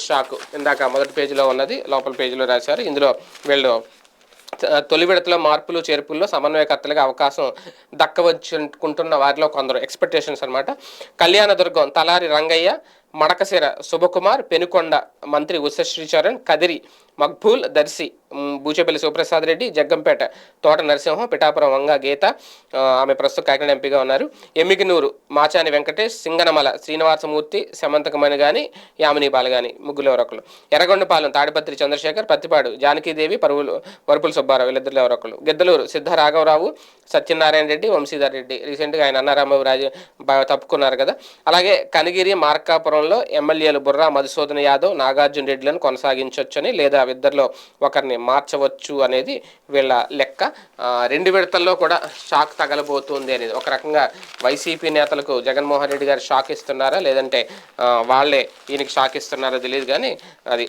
షాకు ఇందాక మొదటి పేజీలో ఉన్నది లోపల పేజీలో రాశారు. ఇందులో వీళ్ళు తొలి విడతలో మార్పులు చేర్పుల్లో సమన్వయకర్తలుగా అవకాశం దక్కవచ్చుకుంటున్న వారిలో కొందరు ఎక్స్పెక్టేషన్స్ అనమాట. కళ్యాణదుర్గం తలారి రంగయ్య, మడకశిర శుభకుమార్, పెనుకొండ మంత్రి ఉషశ్రీచరణ్, కదిరి మక్బూల్, దర్శి బూచేపల్లి శివప్రసాద్ రెడ్డి, జగ్గంపేట తోట నరసింహం, పిఠాపురం వంగ గీత, ఆమె ప్రస్తుతం కాకినాడ ఎంపీగా ఉన్నారు. ఎమ్మిగినూరు మాచాని వెంకటేష్, సింగనమల శ్రీనివాసమూర్తి, శమంతకమణి గాని, యామిని బాలగాని ముగ్గురు ఎవరొకరు. ఎర్రగొండపాలెం తాడిపత్రి చంద్రశేఖర్, పత్తిపాడు జానకీదేవి, వరుపుల సుబ్బారావు వీళ్ళిద్దరు ఎవరొకరు. గిద్దలూరు సిద్ధ రాఘవరావు, సత్యనారాయణ రెడ్డి, వంశీధర్ రెడ్డి. రీసెంట్గా ఆయన అన్నారాంబాబు తప్పుకున్నారు కదా. అలాగే కనిగిరి మార్కాపురంలో ఎమ్మెల్యేలు బుర్రా మధుసూదన్ యాదవ్, నాగార్జున రెడ్డిలను కొనసాగించవచ్చని లేదా ఇద్దరిలో ఒకరిని మార్చవచ్చు అనేది వీళ్ళ లెక్క. 2 విడతల్లో కూడా షాక్ తగలబోతుంది అనేది ఒక రకంగా వైసీపీ నేతలకు జగన్మోహన్ రెడ్డి గారు షాక్ ఇస్తున్నారా లేదంటే వాళ్ళే ఈయనకి షాక్ ఇస్తున్నారో తెలియదు కానీ అది